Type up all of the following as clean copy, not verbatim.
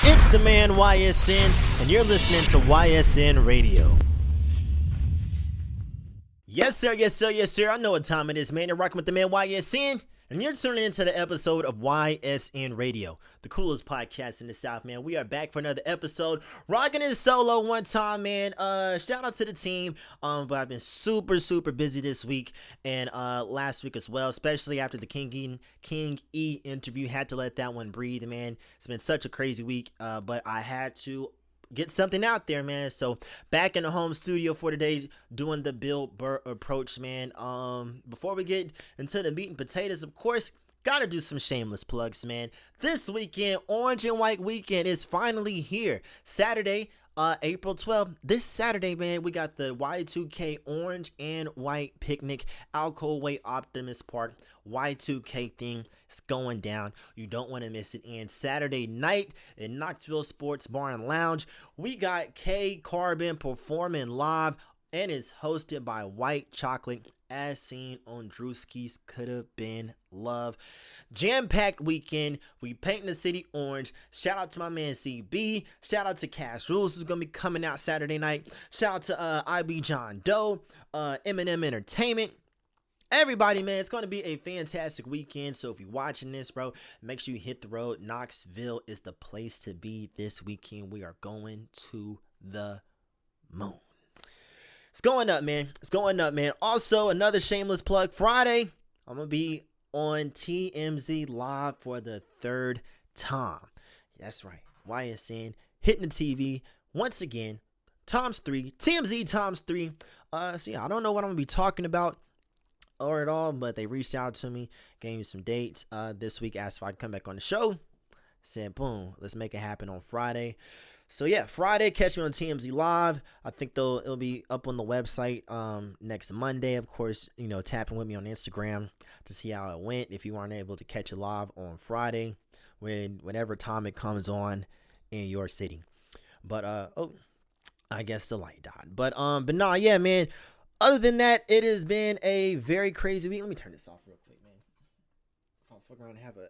It's the man YSN, and you're listening to YSN Radio. Yes, sir, yes, sir, yes, sir. I know what time it is, man. You're rocking with the man YSN, and you're tuning into the episode of YSN Radio, the coolest podcast in the South, man. We are back for another episode, rocking it solo one time, man. Shout out to the team, but I've been super busy this week and last week as well, especially after the King E interview. Had to let that one breathe, man. It's been such a crazy week, but I had to get something out there, man. So back in the home studio for today, doing the Bill Burr approach, man. Before we get into the meat and potatoes, of course, gotta do some shameless plugs, man. This weekend, Orange and White Weekend is finally here. Saturday, April 12th, this Saturday, man, we got the Y2K Orange and White Picnic, Alcoa Way Optimus Park, Y2K thing. It's going down. You don't want to miss it. And Saturday night in Knoxville Sports Bar and Lounge, we got K Carbon performing live, and it's hosted by White Chocolate, as seen on Drewski's Coulda Been Love. Jam-packed weekend. We painting the city orange. Shout out to my man CB. Shout out to Cash Rules, who's gonna be coming out Saturday night. Shout out to IB John Doe, Eminem Entertainment. Everybody, man, it's going to be a fantastic weekend. So if you're watching this, bro, make sure you hit the road. Knoxville is the place to be this weekend. We are going to the moon. It's going up, man. It's going up, man. Also, another shameless plug. Friday, I'm going to be on TMZ Live for the third time. That's right. YSN hitting the TV once again. Times 3. TMZ times 3. So yeah, I don't know what I'm going to be talking about or at all, but they reached out to me, gave me some dates this week, asked if I'd come back on the show. Said, boom, let's make it happen on Friday. So yeah, Friday, catch me on TMZ Live. I think it'll be up on the website next Monday. Of course, you know, tapping with me on Instagram to see how it went. If you aren't able to catch it live on Friday, whenever time it comes on in your city. But I guess the light died. But nah, yeah, man. Other than that, it has been a very crazy week. Let me turn this off real quick, man. I'll fuck around and have a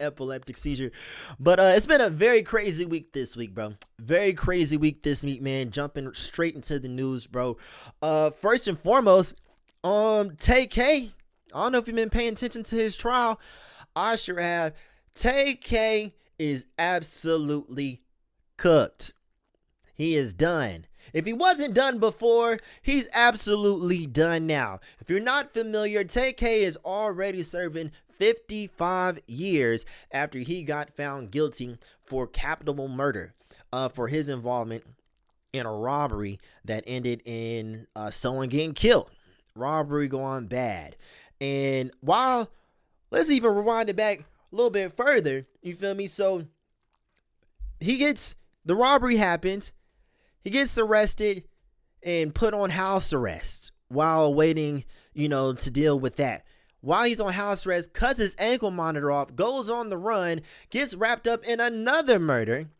epileptic seizure. But it's been a very crazy week this week, bro. Very crazy week this week, man. Jumping straight into the news, bro. First and foremost, Tay-K. I don't know if you've been paying attention to his trial. I sure have. Tay-K is absolutely cooked. He is done. If he wasn't done before, he's absolutely done now. If you're not familiar, Tay-K is already serving 55 years after he got found guilty for capital murder for his involvement in a robbery that ended in someone getting killed. Robbery going bad. And let's even rewind it back a little bit further. You feel me? So the robbery happens. He gets arrested and put on house arrest while awaiting, to deal with that. While he's on house arrest, cuts his ankle monitor off, goes on the run, gets wrapped up in another murder,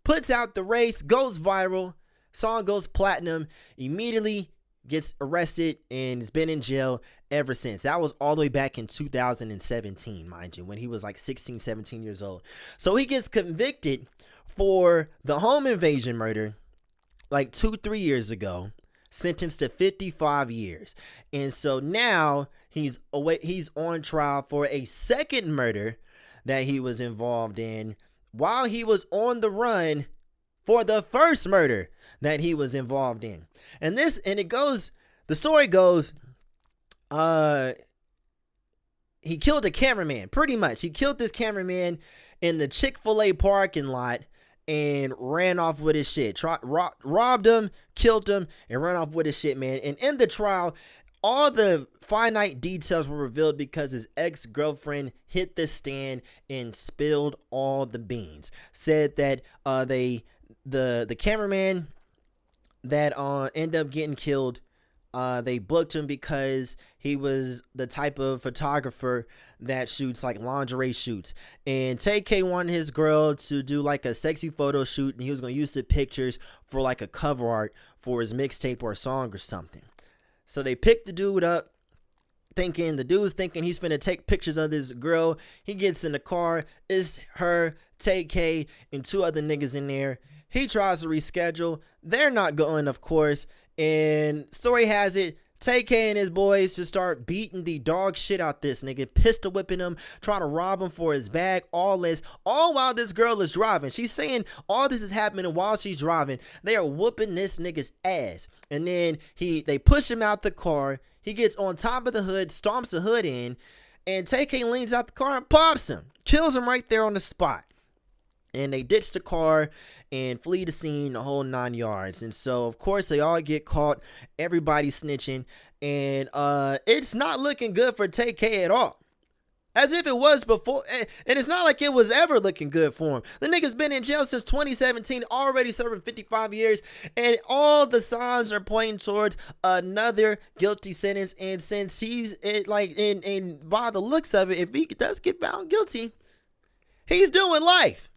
puts out the race, goes viral, song goes platinum, immediately gets arrested, and has been in jail ever since. That was all the way back in 2017, mind you, when he was like 16, 17 years old. So he gets convicted for the home invasion murder like 2-3 years ago, sentenced to 55 years. And so now he's on trial for a second murder that he was involved in while he was on the run for the first murder that he was involved in. The story goes, he killed a cameraman, pretty much. He killed this cameraman in the Chick-fil-A parking lot and ran off with his shit. Robbed him, killed him, and ran off with his shit, man. And in the trial, all the finite details were revealed because his ex-girlfriend hit the stand and spilled all the beans. Said that the cameraman that ended up getting killed, they booked him because he was the type of photographer that shoots like lingerie shoots. And Tay-K wanted his girl to do like a sexy photo shoot, and he was going to use the pictures for like a cover art for his mixtape or a song or something. So they picked the dude up, the dude's thinking he's finna take pictures of this girl. He gets in the car. It's her, Tay-K, and 2 other niggas in there. He tries to reschedule. They're not going, of course. And story has it, Tay-K and his boys just start beating the dog shit out this nigga, pistol whipping him, trying to rob him for his bag, all while this girl is driving. She's saying all this is happening while she's driving. They are whooping this nigga's ass. And then they push him out the car. He gets on top of the hood, stomps the hood in, and Tay-K leans out the car and pops him. Kills him right there on the spot. And they ditch the car and flee the scene, the whole 9 yards. And so, of course, they all get caught. Everybody snitching. And it's not looking good for Tay-K at all. As if it was before. And it's not like it was ever looking good for him. The nigga's been in jail since 2017, already serving 55 years. And all the signs are pointing towards another guilty sentence. And since by the looks of it, if he does get found guilty, he's doing life.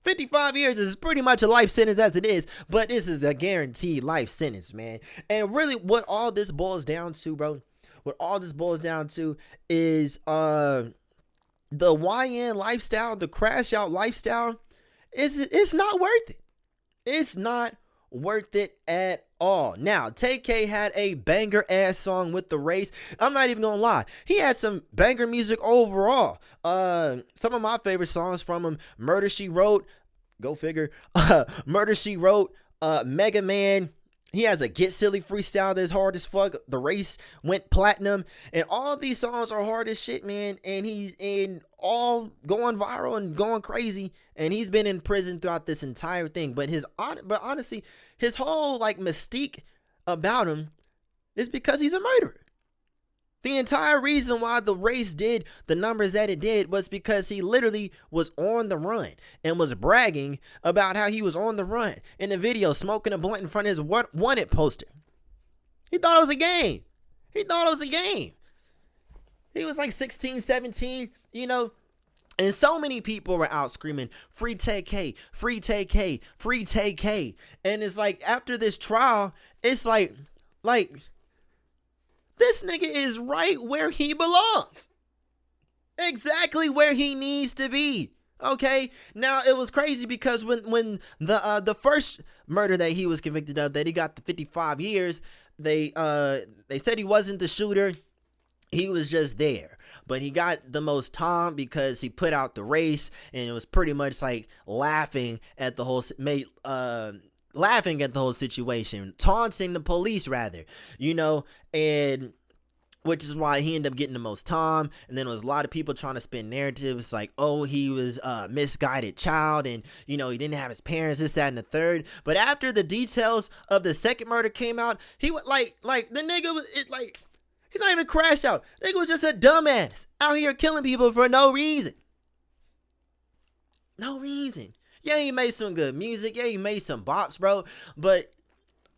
55 years is pretty much a life sentence as it is, but this is a guaranteed life sentence, man. And really what all this boils down to, bro, is the YN lifestyle, the crash out lifestyle, it's not worth it. It's not worth it at all. Now, Tay-K had a banger ass song with the race. I'm not even gonna lie, he had some banger music overall. Some of my favorite songs from him: Murder She Wrote, go figure, Murder She Wrote, Mega Man. He has a Get Silly freestyle that's hard as fuck. The Race went platinum, and all these songs are hard as shit, man. And he's all going viral and going crazy. And he's been in prison throughout this entire thing. But honestly, his whole mystique about him is because he's a murderer. The entire reason why The Race did the numbers that it did was because he literally was on the run and was bragging about how he was on the run in the video, smoking a blunt in front of his wanted poster. He thought it was a game. He was like 16, 17, and so many people were out screaming, "Free Tay-K, free Tay-K, free Tay-K." And it's like, after this trial, it's like, this nigga is right where he belongs. Exactly where he needs to be. Okay? Now, it was crazy because when the first murder that he was convicted of, that he got the 55 years, they said he wasn't the shooter. He was just there. But he got the most time because he put out The Race, and it was pretty much like laughing at the whole situation, taunting the police rather, and which is why he ended up getting the most time. And then there was a lot of people trying to spin narratives like, oh, he was a misguided child, and he didn't have his parents, this, that, and the third. But after the details of the second murder came out, he was like the nigga was he's not even crashed out. Nigga was just a dumbass out here killing people for no reason. Yeah, he made some good music. Yeah, he made some bops, bro. But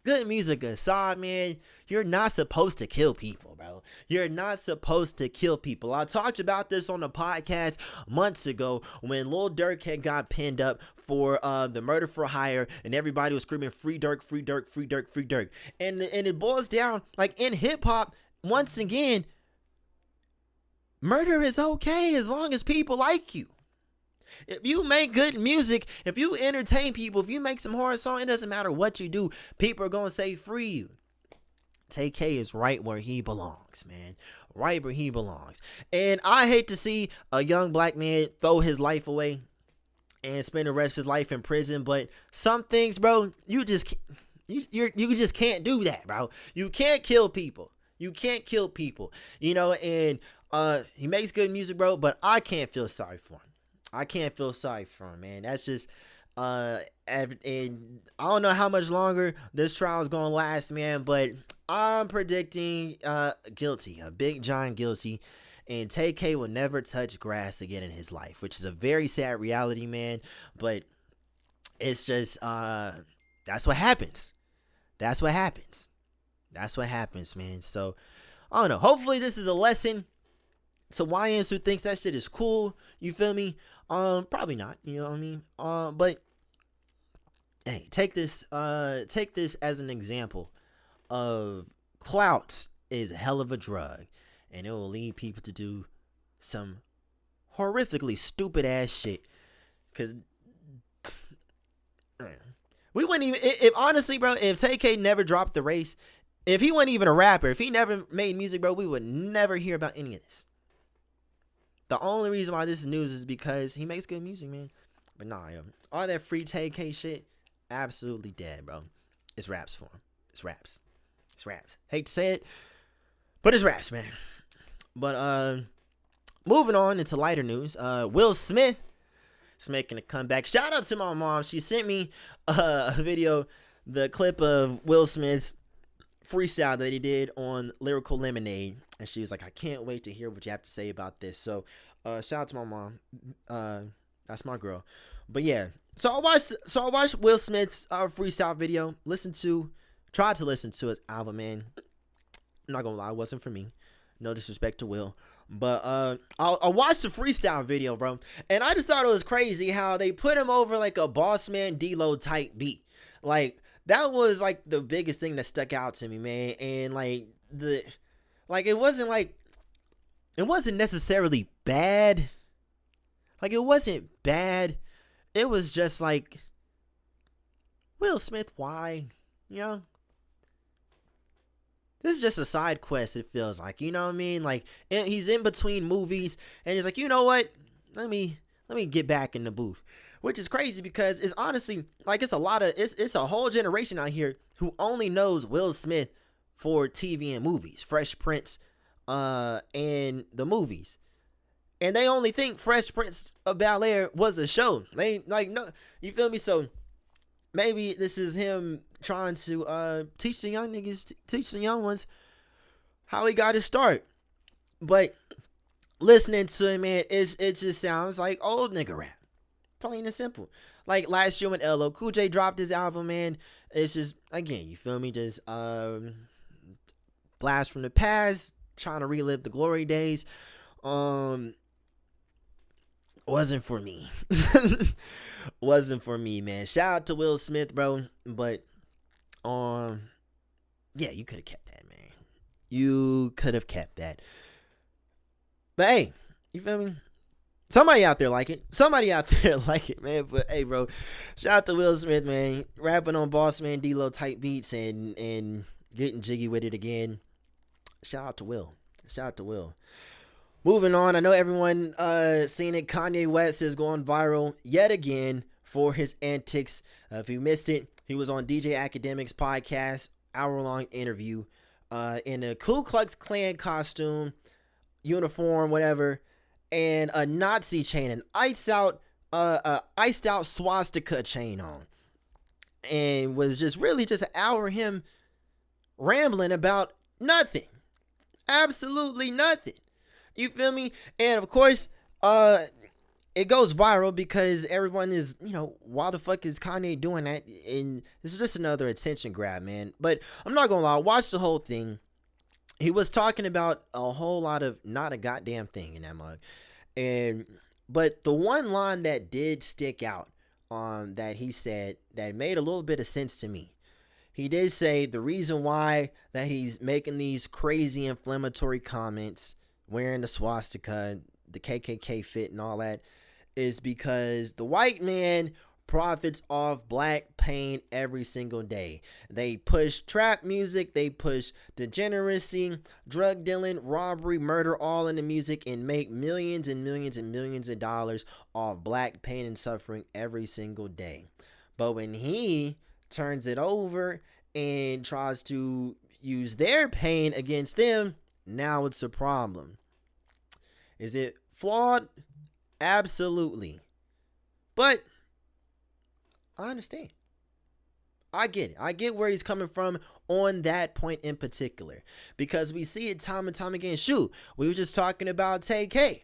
good music aside, man, you're not supposed to kill people, bro. You're not supposed to kill people. I talked about this on the podcast months ago when Lil Durk had got pinned up for the murder for hire, and everybody was screaming, "Free Durk, free Durk, free Durk, free Durk." And it boils down, like, in hip hop, once again, murder is okay as long as people like you. If you make good music, if you entertain people, if you make some hard song, it doesn't matter what you do. People are going to say free you. Tay-K is right where he belongs, man. Right where he belongs. And I hate to see a young black man throw his life away and spend the rest of his life in prison. But some things, bro, you just can't do that, bro. You can't kill people. And he makes good music, bro, but I can't feel sorry for him. Man. That's just, and I don't know how much longer this trial is going to last, man, but I'm predicting guilty, a big giant guilty, and Tay-K will never touch grass again in his life, which is a very sad reality, man, but it's just, that's what happens, man. So, I don't know, hopefully this is a lesson to YNs who thinks that shit is cool, you feel me? Probably not, you know what I mean? But hey, take this as an example of clout is a hell of a drug. and it will lead people to do some horrifically stupid ass shit. Cause we wouldn't even, if honestly, bro, if Tay-K never dropped the race, if he wasn't even a rapper, if he never made music, bro, we would never hear about any of this. The only reason why this is news is because he makes good music, man. But nah, yo, all that free Tay-K shit, absolutely dead, bro. It's raps for him. It's raps. It's raps. Hate to say it, but it's raps, man. But moving on into lighter news, Will Smith is making a comeback. Shout out to my mom. She sent me a video, the clip of Will Smith's freestyle that he did on Lyrical Lemonade, and she was like, I can't wait to hear what you have to say about this. So shout out to my mom. That's my girl. But yeah, so I watched Will Smith's freestyle video. Tried to listen to his album, man. I'm not gonna lie, it wasn't for me. No disrespect to Will, but I watched the freestyle video, bro, and I just thought it was crazy how they put him over like a Boss Man D-Lo type beat. Like, that was like the biggest thing that stuck out to me, man. And it wasn't necessarily bad. Like, it wasn't bad. It was just like, Will Smith, why? You know? This is just a side quest, it feels like. You know what I mean? Like, he's in between movies, and he's like, you know what? Let me get back in the booth. Which is crazy because it's honestly, like, it's a whole generation out here who only knows Will Smith for TV and movies. Fresh Prince, and the movies. And they only think Fresh Prince of Bel-Air was a show. They, like, no, you feel me? So, maybe this is him trying to teach the young ones how he got his start. But listening to him, man, it just sounds like old nigga rap. Plain and simple. Like last year when LL Cool J dropped his album, man, it's just, again, you feel me, just blast from the past, trying to relive the glory days. Wasn't for me. Wasn't for me, man. Shout out to Will Smith, bro. But yeah, you could have kept that, man. You could have kept that. But hey, you feel me? Somebody out there like it. Somebody out there like it, man. But hey, bro, shout out to Will Smith, man. Rapping on Boss Man D-Lo type beats and getting jiggy with it again. Shout out to Will. Shout out to Will. Moving on, I know everyone seen it. Kanye West is going viral yet again for his antics. If you missed it, he was on DJ Akademiks podcast, hour-long interview, in a Ku Klux Klan costume, uniform, whatever, and a Nazi chain, an iced out swastika chain on, and was just really just an hour of him rambling about nothing, absolutely nothing. You feel me? And of course, it goes viral because everyone is, you know, why the fuck is Kanye doing that? And this is just another attention grab, man. But I'm not gonna lie, watch the whole thing. He was talking about a whole lot of not a goddamn thing in that mug. But the one line that did stick out, that he said that made a little bit of sense to me. He did say the reason why that he's making these crazy inflammatory comments, wearing the swastika, the KKK fit and all that, is because the white man profits off black pain every single day. They push trap music, they push degeneracy, drug dealing, robbery, murder, all in the music, and make millions and millions and millions of dollars off black pain and suffering every single day. But when he turns it over and tries to use their pain against them, now it's a problem. Is it flawed? Absolutely. But I understand. I get it. I get where he's coming from on that point in particular. Because we see it time and time again. Shoot, we were just talking about Tay-K.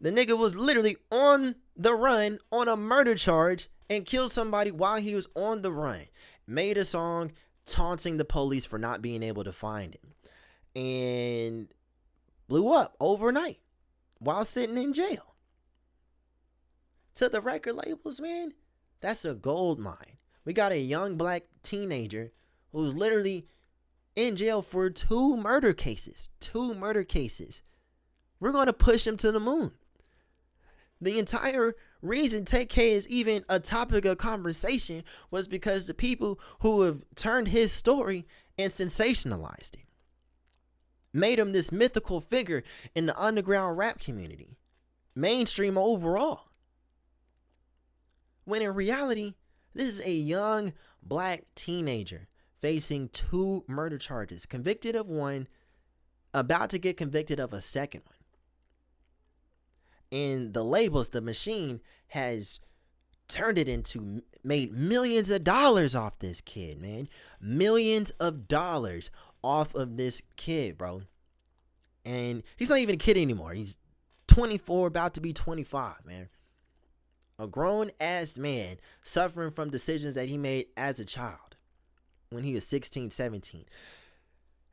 The nigga was literally on the run on a murder charge and killed somebody while he was on the run. Made a song taunting the police for not being able to find him. And blew up overnight while sitting in jail. To the record labels, man, that's a gold mine. We got a young black teenager who's literally in jail for 2 murder cases. 2 murder cases. We're going to push him to the moon. The entire reason Tay-K is even a topic of conversation was because the people who have turned his story and sensationalized it made him this mythical figure in the underground rap community, mainstream overall. When in reality, this is a young black teenager facing 2 murder charges, convicted of one, about to get convicted of a second one. And the labels, the machine has turned it into, made millions of dollars off this kid, man. Millions of dollars off of this kid, bro. And he's not even a kid anymore. He's 24, about to be 25, man. A grown-ass man suffering from decisions that he made as a child when he was 16, 17.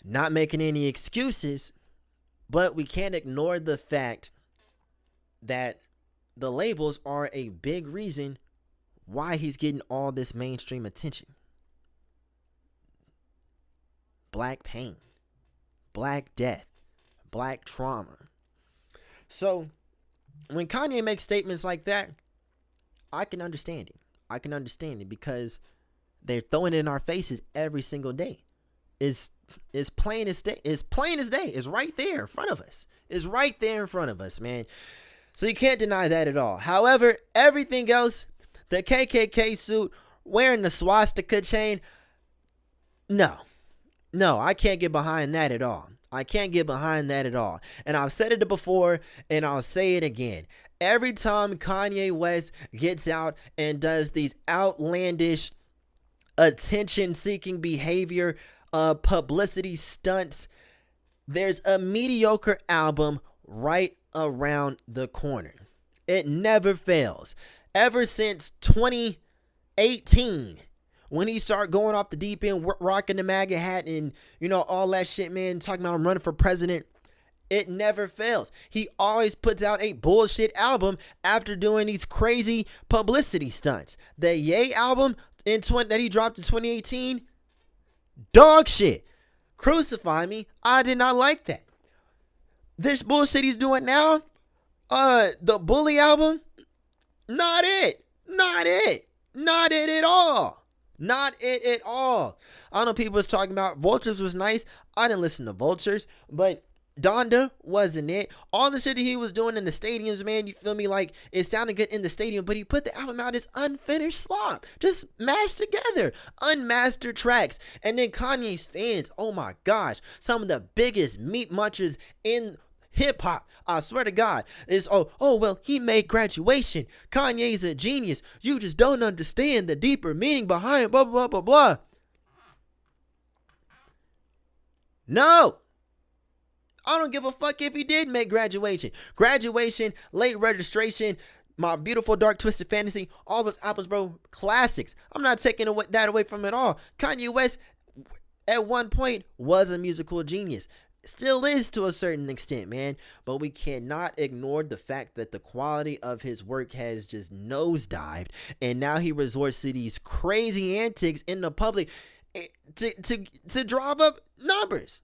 Not making any excuses, but we can't ignore the fact that the labels are a big reason why he's getting all this mainstream attention. Black pain, black death, black trauma. So when Kanye makes statements like that, I can understand it. I can understand it because they're throwing it in our faces every single day. It's plain as day. It's plain as day. It's right there in front of us. It's right there in front of us, man. So you can't deny that at all. However, everything else, the KKK suit, wearing the swastika chain, no, I can't get behind that at all. I can't get behind that at all. And I've said it before, and I'll say it again. Every time Kanye West gets out and does these outlandish attention-seeking behavior, publicity stunts, there's a mediocre album right around the corner. It never fails. Ever since 2018, when he started going off the deep end, rocking the MAGA hat and, all that shit, man, talking about him running for president, it never fails. He always puts out a bullshit album after doing these crazy publicity stunts. The Ye album that he dropped in 2018, dog shit. Crucify me. I did not like that. This bullshit he's doing now, the Bully album, not it at all. Not it at all. I know people was talking about Vultures was nice. I didn't listen to Vultures, but Donda wasn't it. All the shit that he was doing in the stadiums, man, you feel me? Like, it sounded good in the stadium, but he put the album out as unfinished slop, just mashed together, unmastered tracks. And then Kanye's fans, oh my gosh, some of the biggest meat munchers in hip-hop, I swear to God, is well, he made Graduation. Kanye's a genius. You just don't understand the deeper meaning behind blah, blah, blah, blah. No. I don't give a fuck if he did make Graduation. Graduation, Late Registration, My Beautiful Dark Twisted Fantasy, all those albums, bro, classics. I'm not taking that away from it all. Kanye West, at one point, was a musical genius. Still is to a certain extent, man. But we cannot ignore the fact that the quality of his work has just nosedived. And now he resorts to these crazy antics in the public to drive up numbers,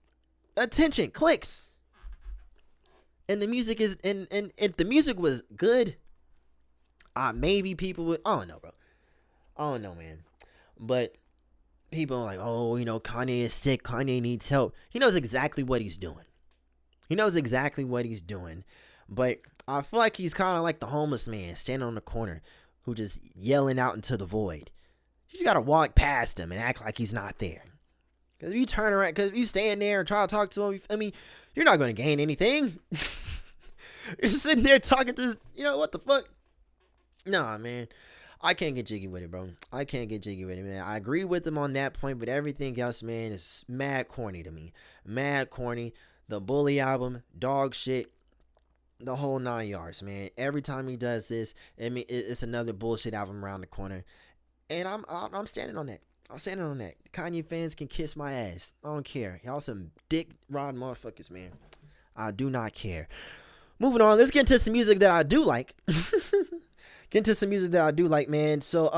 attention, clicks. And the music is, and if the music was good, maybe people would, I don't know, bro. I don't know, man. But people are like, Kanye is sick. Kanye needs help. He knows exactly what he's doing. But I feel like he's kind of like the homeless man standing on the corner who just yelling out into the void. You just got to walk past him and act like he's not there. Because if you turn around, because if you stand there and try to talk to him, you're not going to gain anything. You're just sitting there talking to, what the fuck? Nah, man. I can't get jiggy with it, bro. I agree with him on that point, but everything else, man, is mad corny to me. Mad corny. The Bully album, dog shit, the whole 9 yards, man. Every time he does this, it's another bullshit album around the corner. And I'm standing on that. Kanye fans can kiss my ass. I don't care. Y'all some dick rod motherfuckers, man. I do not care. Moving on, let's get into some music that I do like. Man. So,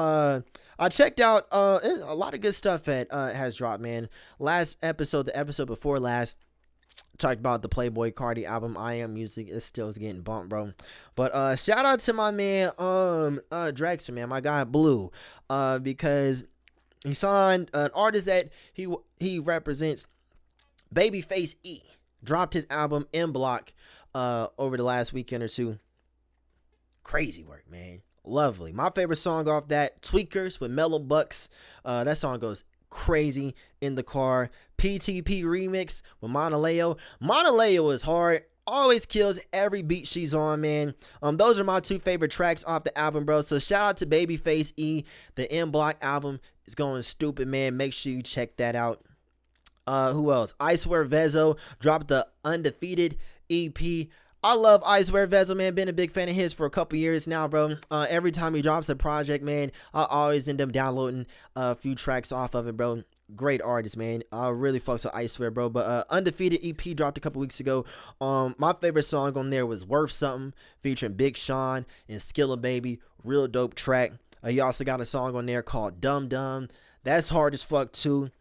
I I checked out a lot of good stuff that has dropped, man. Last episode, the episode before last, talked about the Playboy Cardi album. I Am Music is still getting bumped, bro. But shout out to my man Drexler, man, my guy Blue, because he signed an artist that he represents, Babyface E. Dropped his album M Block over the last weekend or two. Crazy work, man. Lovely. My favorite song off that, Tweakers with Mellow Bucks. That song goes crazy in the car. PTP remix with Monaleo. Monaleo is hard. Always kills every beat she's on, man. Those are my two favorite tracks off the album, bro. So shout out to Babyface E. The M Block album is going stupid, man. Make sure you check that out. Who else? I Swear Vezo dropped the Undefeated EP. I love I Swear Vezo, man. Been a big fan of his for a couple years now, bro. Every time he drops a project, man, I always end up downloading a few tracks off of it, bro. Great artist, man. I really fucks with I Swear, bro. But Undefeated EP dropped a couple weeks ago. My favorite song on there was Worth Something, featuring Big Sean and Skilla Baby. Real dope track. He also got a song on there called Dum Dum. That's hard as fuck too.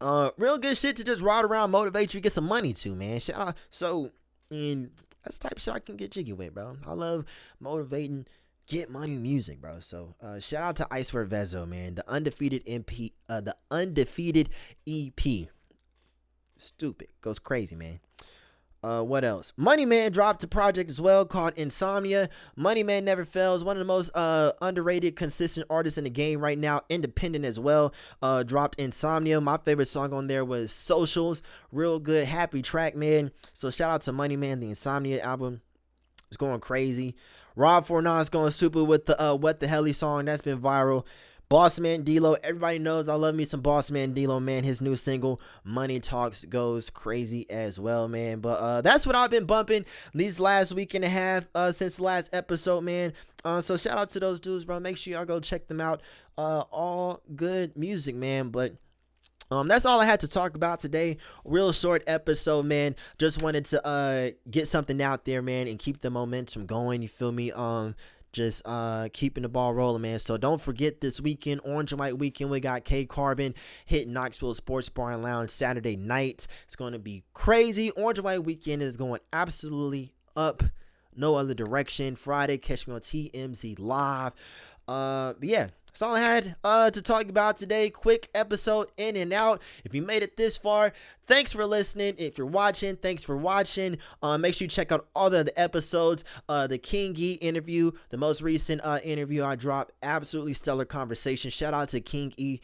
Real good shit to just ride around, motivate you, get some money to, man. Shout out. So, that's the type of shit I can get jiggy with, bro. I love motivating, get money music, bro. So, shout out to I Swear Vezo, man. The Undefeated EP. Stupid. Goes crazy, man. What else? Money Man dropped a project as well called Insomnia. Money Man never fails. One of the most underrated, consistent artists in the game right now. Independent as well. Dropped Insomnia. My favorite song on there was Socials. Real good, happy track, man. So shout out to Money Man. The Insomnia album is going crazy. Rob 49 is going super with the What the Helly song. That's been viral. Boss Man D-Lo, everybody knows I love me some Boss Man D-Lo, man. His new single, Money Talks, goes crazy as well, man. But that's what I've been bumping these last week and a half since the last episode, man. So shout out to those dudes, bro. Make sure y'all go check them out. All good music, man. But that's all I had to talk about today. Real short episode, man. Just wanted to get something out there, man, and keep the momentum going. You feel me? Just keeping the ball rolling, man. So don't forget this weekend, Orange and White weekend, we got K Carbon hitting Knoxville Sports Bar and Lounge Saturday night. It's going to be crazy. Orange and White weekend is going absolutely up. No other direction. Friday, catch me on TMZ Live. But yeah, that's all I had to talk about today. Quick episode in and out. If you made it this far, thanks for listening. If you're watching, thanks for watching. Make sure you check out all the other episodes. The King E interview, the most recent interview I dropped. Absolutely stellar conversation. Shout out to King E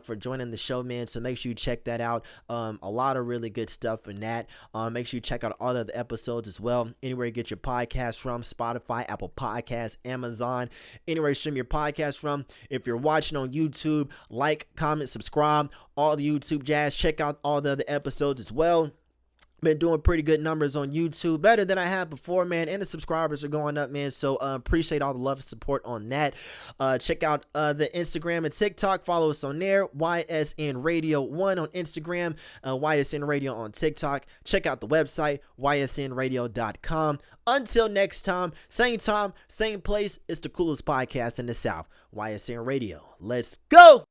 for joining the show, man. So make sure you check that out. A lot of really good stuff in that. Make sure you check out all the other episodes as well. Anywhere you get your podcast from, Spotify, Apple Podcasts, Amazon, anywhere you stream your podcast from. If you're watching on YouTube, like, comment, subscribe, all the YouTube jazz. Check out all the other episodes as well. Been doing pretty good numbers on YouTube, better than I had before, man, and the subscribers are going up, man. So appreciate all the love and support on that. Check out the Instagram and TikTok. Follow us on there. YSN Radio 1 on Instagram, YSN Radio on TikTok. Check out the website, ysnradio.com. Until next time, same place. It's the coolest podcast in the South, YSN Radio. Let's go.